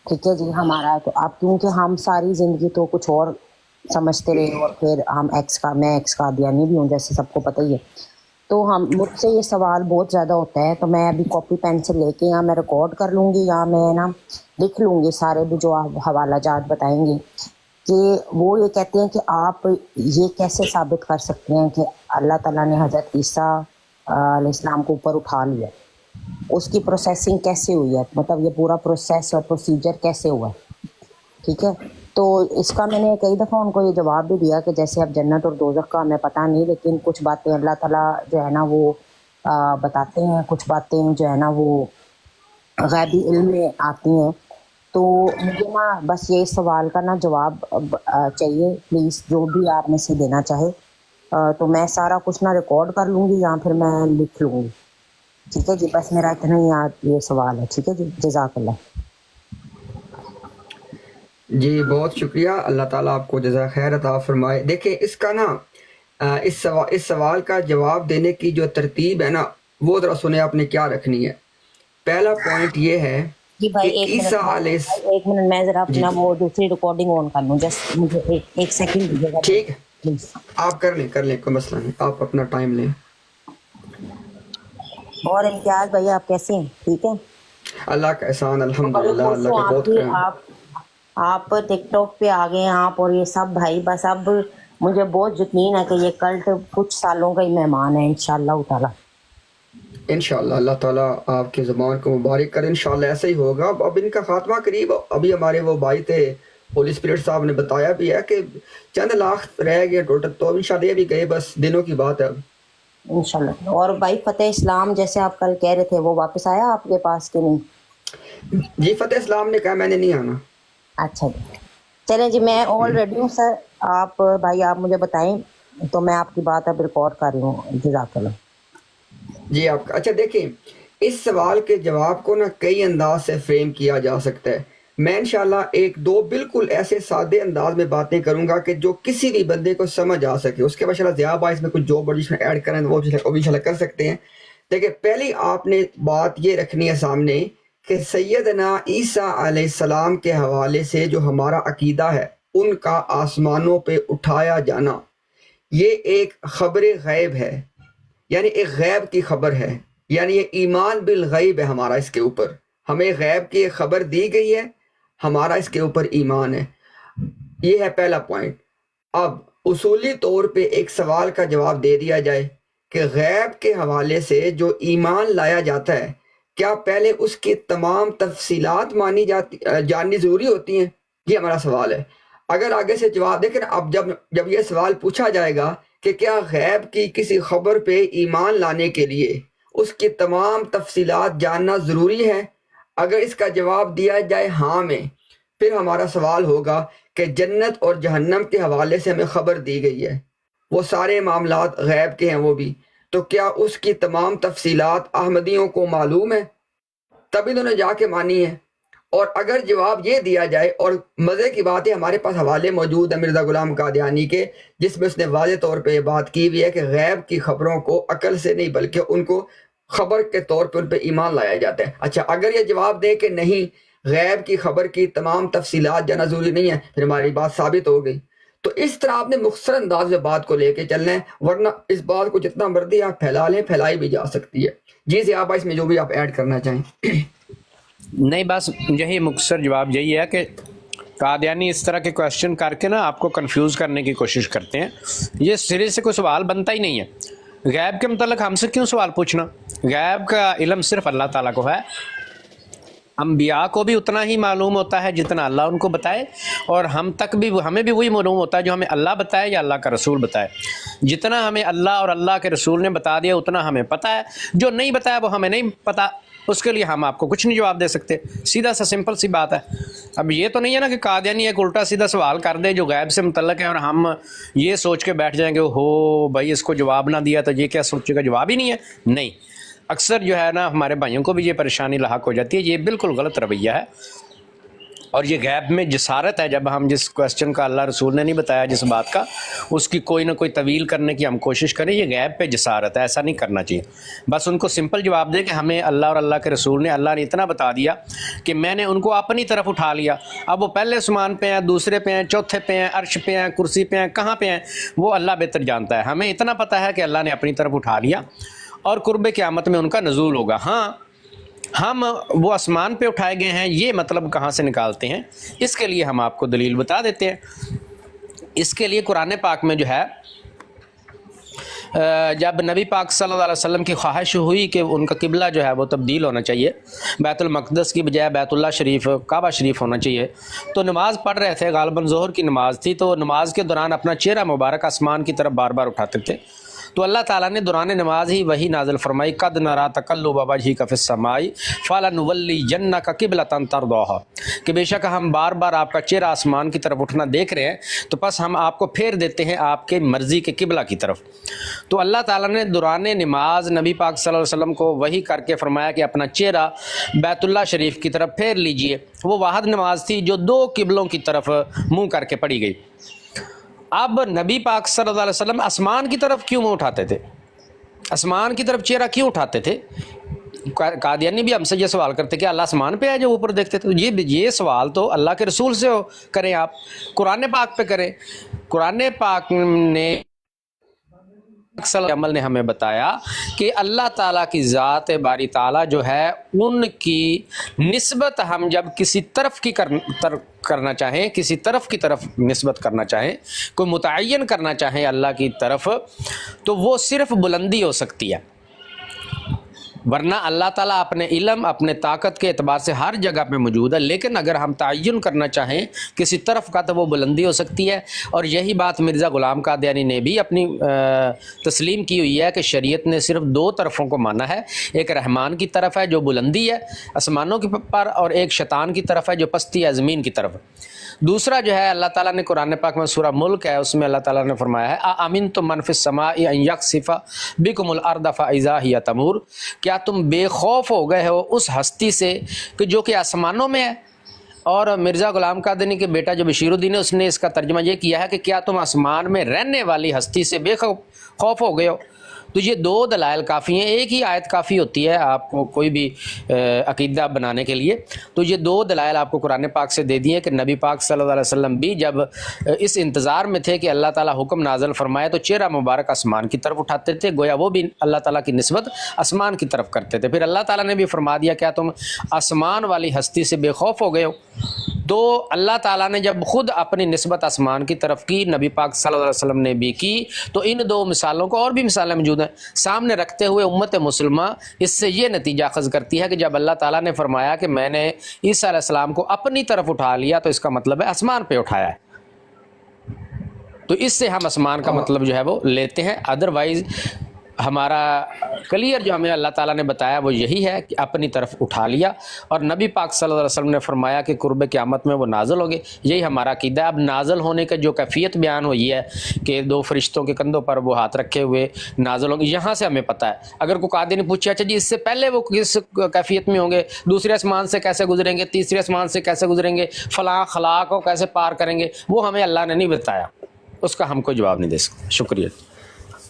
Speaker 10: ٹھیک ہے جی ہمارا تو اب کیونکہ ہم ساری زندگی تو کچھ اور سمجھتے رہے، اور پھر ہم میں ایکس قادیانی بھی ہوں جیسے سب کو پتہ ہی ہے، تو مجھ سے یہ سوال بہت زیادہ ہوتا ہے، تو میں ابھی کاپی پین سے لے کے یا میں ریکارڈ کر لوں گی یا میں نا لکھ لوں گی سارے بھی جو آپ حوالہ جات بتائیں گے، کہ وہ یہ کہتے ہیں کہ آپ یہ کیسے ثابت کر سکتے ہیں کہ اللہ تعالیٰ نے حضرت عیسیٰ علیہ السلام کو اوپر اٹھا لیا، اس کی پروسیسنگ کیسے ہوئی ہے، مطلب یہ پورا پروسیس اور پروسیجر کیسے ہوا ہے، ٹھیک ہے۔ تو اس کا میں نے کئی دفعہ ان کو یہ جواب بھی دیا کہ جیسے اب جنت اور دوزخ کا ہمیں پتہ نہیں، لیکن کچھ باتیں اللہ تعالیٰ جو ہے نا وہ بتاتے ہیں، کچھ باتیں جو ہے نا وہ غیبی علم میں آتی ہیں، تو مجھے نا بس یہ سوال کا نا جواب چاہیے پلیز، جو بھی آپ میں سے دینا چاہے، تو میں سارا کچھ نا ریکارڈ کر لوں گی یا پھر میں لکھ لوں گی، ٹھیک ہے جی، بس میرا اتنا ہی یہ سوال ہے، ٹھیک ہے جی، جزاک اللہ۔
Speaker 7: جی بہت شکریہ، اللہ تعالیٰ آپ کو جزائے خیر عطا فرمائے۔ دیکھیں اس کا نا اس سوال کا جواب دینے کی جو ترتیب ہے نا وہ ذرا سنیں آپ نے کیا رکھنی ہے۔ پہلا پوائنٹ یہ ہے
Speaker 10: جی بھائی
Speaker 7: کہ
Speaker 10: ایک
Speaker 7: عیسیٰ
Speaker 10: منٹ،
Speaker 7: علیہ
Speaker 10: ایک منٹ میں ذرا
Speaker 7: جی
Speaker 10: اپنا وہ دوسری ریکارڈنگ آن کر لوں، جسٹ مجھے ایک سیکنڈ دیجیے گا
Speaker 7: ٹھیک ہے،
Speaker 10: پلیز۔
Speaker 7: آپ کر لیں کوئی مسئلہ نہیں، آپ اپنا ٹائم لیں۔
Speaker 10: اور امتیاز بھائی آپ کیسے ہیں؟ ٹھیک ہے،
Speaker 7: اللہ کا احسان الحمدللہ،
Speaker 10: خوش
Speaker 7: اللہ
Speaker 10: ہوں
Speaker 7: کا
Speaker 10: آپ
Speaker 7: بہت
Speaker 10: کی،
Speaker 7: کرم۔
Speaker 10: آپ ٹک ٹاک پہ آ گئے ہیں آپ اور یہ سب بھائی، بس اب مجھے بہت یقین ہے کہ یہ کلٹ کچھ سالوں کا ہی مہمان ہے انشاءاللہ تعالیٰ۔
Speaker 7: انشاءاللہ اللہ تعالیٰ آپ کی زبان کو مبارک کرے، انشاءاللہ ایسا ہی ہوگا۔ اب ان کا خاتمہ قریب، ابھی ہمارے وہ بھائی تھے ہولی اسپرٹ صاحب نے بتایا بھی ہے کہ چند لاکھ رہ گئے ٹوٹل، تو انشاءاللہ یہ بھی گئے، بس دنوں کی بات ہے اب
Speaker 10: انشاءاللہ۔ اور بھائی فتح اسلام جیسے آپ کل کہہ رہے تھے، وہ واپس آیا آپ کے پاس کہ نہیں؟
Speaker 7: جی فتح اسلام نے کہا میں نے نہیں آنا۔
Speaker 10: اچھا جی، چلیں جی، میں آل ریڈی ہوں سر، آپ بھائی آپ مجھے بتائیں، تو میں آپ کی بات اب ریکارڈ کر رہی ہوں، جزاک اللہ۔
Speaker 7: جی آپ اچھا دیکھیں، اس سوال کے جواب کو نا کئی انداز سے فریم کیا جا سکتا ہے۔ میں انشاءاللہ ایک دو بالکل ایسے سادے انداز میں باتیں کروں گا کہ جو کسی بھی بندے کو سمجھ آ سکے، اس کے بعد انشاءاللہ ضیاء بھائی اس میں کچھ جو بڑی ایڈ کریں وہ بھی انشاءاللہ کر سکتے ہیں۔ دیکھیں پہلی آپ نے بات یہ رکھنی ہے سامنے کہ سیدنا عیسیٰ علیہ السلام کے حوالے سے جو ہمارا عقیدہ ہے، ان کا آسمانوں پہ اٹھایا جانا، یہ ایک خبر غیب ہے، یعنی ایک غیب کی خبر ہے، یعنی یہ ایمان بالغیب ہے ہمارا، اس کے اوپر ہمیں غیب کی ایک خبر دی گئی ہے، ہمارا اس کے اوپر ایمان ہے۔ یہ ہے پہلا پوائنٹ۔ اب اصولی طور پہ ایک سوال کا جواب دے دیا جائے کہ غیب کے حوالے سے جو ایمان لایا جاتا ہے، کیا پہلے اس کی تمام تفصیلات جاننی ضروری ہوتی ہیں؟ یہ ہمارا سوال ہے۔ اگر آگے سے جواب دیکھیں، اب جب یہ سوال پوچھا جائے گا کہ کیا غیب کی کسی خبر پہ ایمان لانے کے لیے اس کی تمام تفصیلات جاننا ضروری ہے، اگر اس کا جواب دیا جائے ہاں میں، پھر ہمارا سوال ہوگا کہ جنت اور جہنم کے حوالے سے ہمیں خبر دی گئی ہے، وہ سارے معاملات غیب کے ہیں وہ بھی، تو کیا اس کی تمام تفصیلات احمدیوں کو معلوم ہے؟ تب انہوں نے جا کے مانی ہے۔ اور اگر جواب یہ دیا جائے، اور مزے کی بات ہے ہمارے پاس حوالے موجود ہیں مرزا غلام قادیانی کے، جس میں اس نے واضح طور پہ یہ بات کی ہوئی ہے کہ غیب کی خبروں کو عقل سے نہیں بلکہ ان کو خبر کے طور پہ ان پہ ایمان لایا جاتا ہے۔ اچھا اگر یہ جواب دے کہ نہیں، غیب کی خبر کی تمام تفصیلات جانا ضروری نہیں ہے، پھر ہماری بات ثابت ہو گئی۔ تو اس طرح آپ نے مختصر انداز میں بات کو لے کے چلنا ہے، ورنہ اس بات کو جتنا مرضی آپ پھیلا لیں، پھیلائی بھی جا سکتی ہے۔ جی ضیاء بھائی، اس میں جو بھی آپ ایڈ کرنا چاہیں۔
Speaker 8: نہیں، بس یہی مختصر جواب یہی ہے کہ قادیانی اس طرح کے کویشچن کر کے نا آپ کو کنفیوز کرنے کی کوشش کرتے ہیں، یہ سرے سے کوئی سوال بنتا ہی نہیں ہے۔ غیب کے متعلق ہم سے کیوں سوال پوچھنا؟ غیب کا علم صرف اللہ تعالیٰ کو ہے، انبیاء کو بھی اتنا ہی معلوم ہوتا ہے جتنا اللہ ان کو بتائے، اور ہمیں بھی وہی معلوم ہوتا ہے جو ہمیں اللہ بتائے یا اللہ کا رسول بتائے۔ جتنا ہمیں اللہ اور اللہ کے رسول نے بتا دیا اتنا ہمیں پتہ ہے، جو نہیں بتایا وہ ہمیں نہیں پتہ، اس کے لیے ہم آپ کو کچھ نہیں جواب دے سکتے۔ سیدھا سا سمپل سی بات ہے۔ اب یہ تو نہیں ہے نا کہ قادیانی ایک الٹا سیدھا سوال کر دے جو غیب سے متعلق ہے اور ہم یہ سوچ کے بیٹھ جائیں گے ہو بھائی اس کو جواب نہ دیا تو یہ کیا سوچے گا، جواب ہی نہیں ہے۔ نہیں، اکثر جو ہے نا ہمارے بھائیوں کو بھی یہ پریشانی لاحق ہو جاتی ہے، یہ بالکل غلط رویہ ہے، اور یہ غیب میں جسارت ہے۔ جب ہم جس کویسچن کا اللہ رسول نے نہیں بتایا جس بات کا، اس کی کوئی نہ کوئی طویل کرنے کی ہم کوشش کریں، یہ غیب پہ جسارت ہے، ایسا نہیں کرنا چاہیے۔ بس ان کو سمپل جواب دے کہ ہمیں اللہ اور اللہ کے رسول نے، اللہ نے اتنا بتا دیا کہ میں نے ان کو اپنی طرف اٹھا لیا۔ اب وہ پہلے آسمان پہ ہیں، دوسرے پہ ہیں، چوتھے پہ ہیں، عرش پہ ہیں، کرسی پہ ہیں، کہاں پہ ہیں وہ اللہ بہتر جانتا ہے۔ ہمیں اتنا پتہ ہے کہ اللہ نے اپنی طرف اٹھا لیا اور قرب قیامت میں ان کا نزول ہوگا۔ ہاں، ہم وہ آسمان پہ اٹھائے گئے ہیں یہ مطلب کہاں سے نکالتے ہیں، اس کے لیے ہم آپ کو دلیل بتا دیتے ہیں۔ اس کے لیے قرآن پاک میں جو ہے جب نبی پاک صلی اللہ علیہ وسلم کی خواہش ہوئی کہ ان کا قبلہ جو ہے وہ تبدیل ہونا چاہیے، بیت المقدس کی بجائے بیت اللہ شریف، کعبہ شریف ہونا چاہیے، تو نماز پڑھ رہے تھے، غالباً ظہر کی نماز تھی، تو نماز کے دوران اپنا چہرہ مبارک آسمان کی طرف بار بار اٹھاتے تھے، تو اللہ تعالیٰ نے دوران نماز ہی وہی نازل فرمائی، قد نرا تقلب وجہک فی السماء فلنولینک قبلۃ ترضاھا، کہ بے شک ہم بار بار آپ کا چہرہ آسمان کی طرف اٹھنا دیکھ رہے ہیں، تو پس ہم آپ کو پھیر دیتے ہیں آپ کے مرضی کے قبلہ کی طرف۔ تو اللہ تعالیٰ نے دوران نماز نبی پاک صلی اللہ علیہ وسلم کو وحی کر کے فرمایا کہ اپنا چہرہ بیت اللہ شریف کی طرف پھیر لیجئے۔ وہ واحد نماز تھی جو دو قبلوں کی طرف منہ کر کے پڑھی گئی۔ اب نبی پاک صلی اللہ علیہ وسلم آسمان کی طرف کیوں منہ اٹھاتے تھے، آسمان کی طرف چہرہ کیوں اٹھاتے تھے؟ قادیانی بھی ہم سے یہ سوال کرتے کہ اللہ آسمان پہ ہے جو اوپر دیکھتے تھے، یہ سوال تو اللہ کے رسول سے کریں، آپ قرآن پاک پہ کریں۔ قرآن پاک نے عمل نے ہمیں بتایا کہ اللہ تعالیٰ کی ذات باری تعالیٰ جو ہے ان کی نسبت ہم جب کسی طرف کی کرنا چاہیں، کسی طرف کی طرف نسبت کرنا چاہیں، کوئی متعین کرنا چاہیں اللہ کی طرف، تو وہ صرف بلندی ہو سکتی ہے، ورنہ اللہ تعالیٰ اپنے علم، اپنے طاقت کے اعتبار سے ہر جگہ پہ موجود ہے، لیکن اگر ہم تعین کرنا چاہیں کسی طرف کا تو وہ بلندی ہو سکتی ہے۔ اور یہی بات مرزا غلام قادیانی نے بھی اپنی تسلیم کی ہوئی ہے کہ شریعت نے صرف دو طرفوں کو مانا ہے، ایک رحمان کی طرف ہے جو بلندی ہے آسمانوں کے پر، اور ایک شیطان کی طرف ہے جو پستی ہے زمین کی طرف۔ دوسرا جو ہے اللہ تعالیٰ نے قرآن پاک میں سورہ ملک ہے اس میں اللہ تعالیٰ نے فرمایا ہے اَأَمِنْتُم مَنْ فِي السَّمَاءِ أَن يَخْسِفَ بِكُمُ الْأَرْضَ فَإِذَا هِيَ تَمُورُ، کیا تم بے خوف ہو گئے ہو اس ہستی سے کہ جو کہ آسمانوں میں ہے؟ اور مرزا غلام قادیانی کے بیٹا جو بشیر الدین ہے اس نے اس کا ترجمہ یہ کیا ہے کہ کیا تم آسمان میں رہنے والی ہستی سے بے خوف ہو گئے ہو؟ تو یہ دو دلائل کافی ہیں، ایک ہی آیت کافی ہوتی ہے آپ کو کوئی بھی عقیدہ بنانے کے لیے۔ تو یہ دو دلائل آپ کو قرآن پاک سے دے دیے کہ نبی پاک صلی اللہ علیہ وسلم بھی جب اس انتظار میں تھے کہ اللہ تعالیٰ حکم نازل فرمائے تو چہرہ مبارک آسمان کی طرف اٹھاتے تھے، گویا وہ بھی اللہ تعالیٰ کی نسبت آسمان کی طرف کرتے تھے۔ پھر اللہ تعالیٰ نے بھی فرما دیا کیا تم آسمان والی ہستی سے بے خوف ہو گئے ہو؟ تو اللہ تعالیٰ نے جب خود اپنی نسبت آسمان کی طرف کی، نبی پاک صلی اللہ علیہ وسلم نے بھی کی، تو ان دو مثالوں کو اور بھی مثالیں موجود ہیں سامنے رکھتے ہوئے امت مسلمہ اس سے یہ نتیجہ اخذ کرتی ہے کہ جب اللہ تعالیٰ نے فرمایا کہ میں نے عیسیٰ علیہ السلام کو اپنی طرف اٹھا لیا تو اس کا مطلب ہے آسمان پہ اٹھایا ہے، تو اس سے ہم آسمان کا مطلب جو ہے وہ لیتے ہیں۔ ادروائز ہمارا کلیئر جو ہمیں اللہ تعالیٰ نے بتایا وہ یہی ہے کہ اپنی طرف اٹھا لیا، اور نبی پاک صلی اللہ علیہ وسلم نے فرمایا کہ قرب قیامت میں وہ نازل ہوگے، یہی ہمارا عقیدہ ہے۔ اب نازل ہونے کا جو کیفیت بیان ہوئی ہے کہ دو فرشتوں کے کندھوں پر وہ ہاتھ رکھے ہوئے نازل ہوں گے، یہاں سے ہمیں پتہ ہے۔ اگر کوئی قادری نے پوچھا اچھا جی اس سے پہلے وہ کس کیفیت میں ہوں گے، دوسرے آسمان سے کیسے گزریں گے، تیسرے آسمان سے کیسے گزریں گے، فلاں خلا کو کیسے پار کریں گے، وہ ہمیں اللہ نے نہیں بتایا، اس کا ہم کوئی جواب نہیں دے سکتے۔ شکریہ۔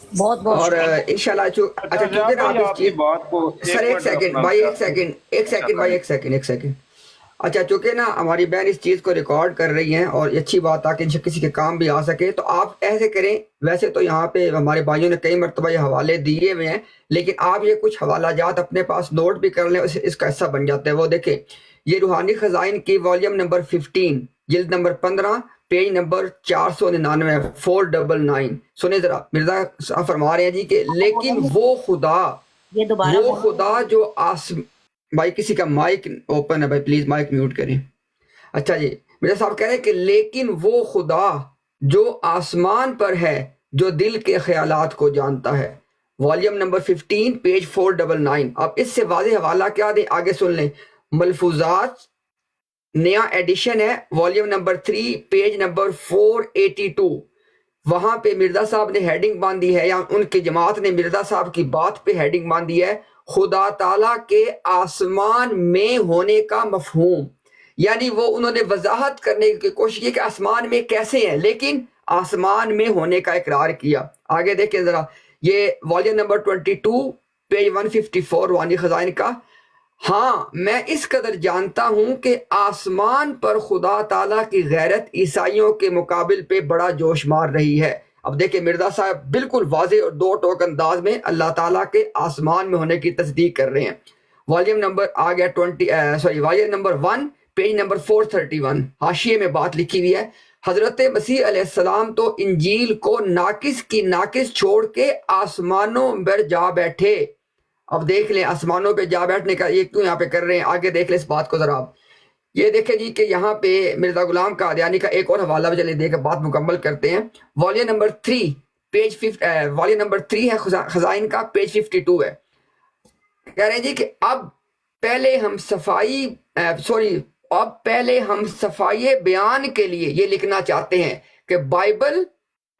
Speaker 10: بہت بہت
Speaker 7: اور انشاءاللہ اچھا کیونکہ آپ اس چیز سر ایک سیکنڈ بھائی، ایک سیکنڈ اچھا چونکہ نا ہماری بہن اس چیز کو ریکارڈ کر رہی ہیں اور یہ اچھی بات تاکہ کسی کے کام بھی آ سکے، تو آپ ایسے کریں، ویسے تو یہاں پہ ہمارے بھائیوں نے کئی مرتبہ یہ حوالے دیے ہوئے ہیں، لیکن آپ یہ کچھ حوالہ جات اپنے پاس نوٹ بھی کر لیں، اس کا حصہ بن جاتا ہے۔ وہ دیکھیں، یہ روحانی خزائن کی والیوم نمبر 15 جلد نمبر 15 پیج نمبر 499 499 سنیں ذرا، مرزا صاحب فرما رہے ہیں جی کہ لیکن وہ خدا جو بھائی کسی کا مائک اوپن ہے، بھائی پلیز مائک میوٹ کریں۔ اچھا جی، مرزا صاحب کہہ رہے ہیں کہ لیکن وہ خدا جو آسمان پر ہے جو دل کے خیالات کو جانتا ہے، والیوم نمبر 15 پیج 499۔ اب اس سے واضح حوالہ کیا دیں، آگے سن لیں، ملفوظات نیا ایڈیشن ہے، والیوم نمبر 3 پیج نمبر 482۔ وہاں پہ مرزا صاحب نے ہیڈنگ باندھی ہے، یا ان کی جماعت نے مرزا صاحب کی بات پہ ہیڈنگ باندھی ہے، خدا تعالیٰ کے آسمان میں ہونے کا مفہوم، یعنی وہ انہوں نے وضاحت کرنے کی کوشش کی کہ آسمان میں کیسے ہیں، لیکن آسمان میں ہونے کا اقرار کیا۔ آگے دیکھیں ذرا، یہ والیوم نمبر 22 پیج 154 روحانی خزائن کا، ہاں میں اس قدر جانتا ہوں کہ آسمان پر خدا تعالیٰ کی غیرت عیسائیوں کے مقابل پہ بڑا جوش مار رہی ہے۔ اب دیکھیں مرزا صاحب بالکل واضح اور دو ٹوک انداز میں اللہ تعالیٰ کے آسمان میں ہونے کی تصدیق کر رہے ہیں۔ والیوم نمبر آ گیا والیوم نمبر 1 پیج نمبر 431، حاشیے میں بات لکھی ہوئی ہے، حضرت مسیح علیہ السلام تو انجیل کو ناقص کی ناقص چھوڑ کے آسمانوں پر جا بیٹھے۔ اب دیکھ لیں آسمانوں پہ جا بیٹھنے کا یہ کیوں یہاں پہ کر رہے ہیں، آگے دیکھ لیں اس بات کو ذرا۔ یہ دیکھیں جی کہ یہاں پہ مرزا غلام قادیانی کا ایک اور حوالہ بھی چلے دے کے بات مکمل کرتے ہیں۔ Volume number 3 page volume number 3 ہے خزائن کا، پیج 52 ہے۔ کہہ رہے ہیں جی کہ اب پہلے ہم صفائی بیان کے لیے یہ لکھنا چاہتے ہیں کہ بائبل،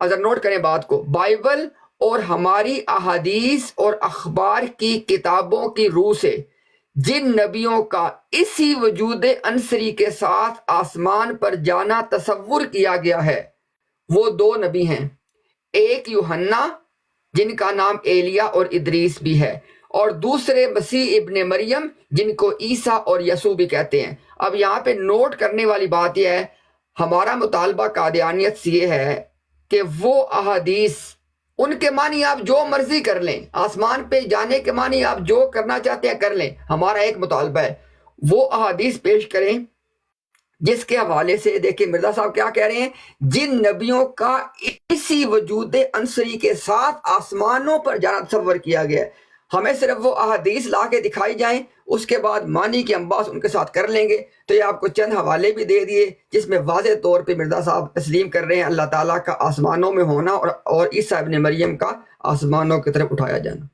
Speaker 7: اگر نوٹ کریں بات کو، بائبل اور ہماری احادیث اور اخبار کی کتابوں کی روح سے جن نبیوں کا اسی وجود عنصری کے ساتھ آسمان پر جانا تصور کیا گیا ہے، وہ دو نبی ہیں، ایک یوحنا جن کا نام ایلیا اور ادریس بھی ہے، اور دوسرے مسیح ابن مریم جن کو عیسیٰ اور یسوع بھی کہتے ہیں۔ اب یہاں پہ نوٹ کرنے والی بات یہ ہے، ہمارا مطالبہ قادیانیت سے یہ ہے کہ وہ احادیث، ان کے معنی آپ جو مرضی کر لیں، آسمان پہ جانے کے معنی آپ جو کرنا چاہتے ہیں کر لیں، ہمارا ایک مطالبہ ہے وہ احادیث پیش کریں جس کے حوالے سے دیکھیں مرزا صاحب کیا کہہ رہے ہیں، جن نبیوں کا اسی وجود عنصری کے ساتھ آسمانوں پر جانا تصور کیا گیا ہے۔ ہمیں صرف وہ احادیث لا کے دکھائی جائیں، اس کے بعد معنی کے انباس ان کے ساتھ کر لیں گے۔ تو یہ آپ کو چند حوالے بھی دے دیے جس میں واضح طور پہ مرزا صاحب تسلیم کر رہے ہیں اللہ تعالیٰ کا آسمانوں میں ہونا اور عیسیٰ ابن مریم کا آسمانوں کی طرف اٹھایا جانا۔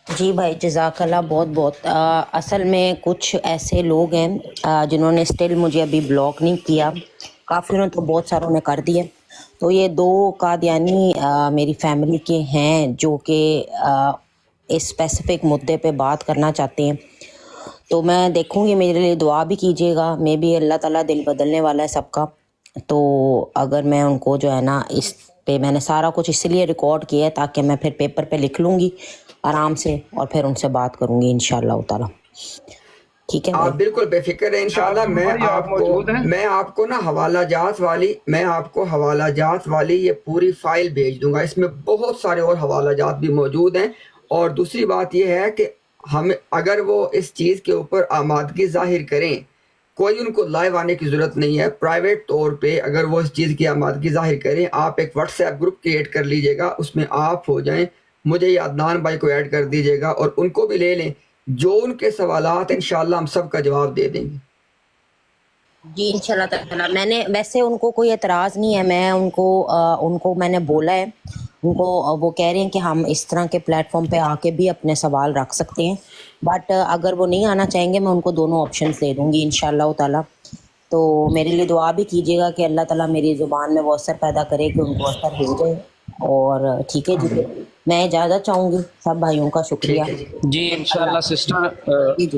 Speaker 10: جی بھائی جزاک اللہ بہت بہت۔ اصل میں کچھ ایسے لوگ ہیں جنہوں نے اسٹل مجھے ابھی بلاک نہیں کیا، کافیوں نے تو بہت ساروں نے کر دیا۔ تو یہ دو قادیانی میری فیملی کے ہیں جو کہ اس اسپیسیفک مدعے پہ بات کرنا چاہتے ہیں، تو میں دیکھوں گی، میرے لیے دعا بھی کیجیے گا، میں بھی اللہ تعالیٰ دل بدلنے والا ہے سب کا۔ تو اگر میں ان کو جو ہے نا اس پہ میں نے سارا کچھ اس لیے ریکارڈ کیا ہے تاکہ میں پھر پیپر پہ لکھ لوں گی آرام سے اور پھر ان سے بات کروں گی انشاءاللہ تعالیٰ۔ ٹھیک ہے
Speaker 7: آپ بالکل بے فکر ہیں انشاءاللہ۔ میں آپ کو نا حوالہ جات والی یہ پوری فائل بھیج دوں گا، اس میں بہت سارے اور حوالہ جات بھی موجود ہیں۔ اور دوسری بات یہ ہے کہ ہم اگر وہ اس چیز کے اوپر آمادگی ظاہر کریں، کوئی ان کو لائیو آنے کی ضرورت نہیں ہے، پرائیویٹ طور پہ اگر وہ اس چیز کی آمادگی ظاہر کریں، آپ ایک واٹس ایپ گروپ کریٹ کر لیجئے گا، اس میں آپ ہو جائیں، مجھے یا عدنان بھائی کو ایڈ کر دیجئے گا اور ان کو بھی لے لیں، جو ان کے سوالات انشاءاللہ ہم سب کا جواب دے دیں گے۔
Speaker 10: جی انشاءاللہ تعالیٰ۔ میں نے ویسے ان کو کوئی اعتراض نہیں ہے، میں ان کو میں نے بولا ہے، ان کو وہ کہہ رہے ہیں کہ ہم اس طرح کے پلیٹ فارم پہ آ کے بھی اپنے سوال رکھ سکتے ہیں، بٹ اگر وہ نہیں آنا چاہیں گے میں ان کو دونوں آپشنز دے دوں گی انشاءاللہ تعالیٰ۔ تو میرے لیے دعا بھی کیجیے گا کہ اللہ تعالیٰ میری زبان میں وہ اثر پیدا کرے کہ ان کو اثر ہو جائے۔ اور ٹھیک ہے جی، میں اجازت چاہوں گی، سب بھائیوں کا شکریہ۔
Speaker 8: جی انشاءاللہ سسٹر،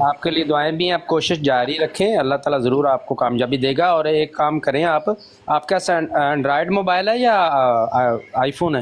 Speaker 8: آپ کے لیے دعائیں بھی ہیں، آپ کوشش جاری رکھیں، اللہ تعالیٰ ضرور آپ کو کامیابی دے گا۔ اور ایک کام کریں، آپ کا اینڈرائڈ موبائل ہے یا آئی فون ہے؟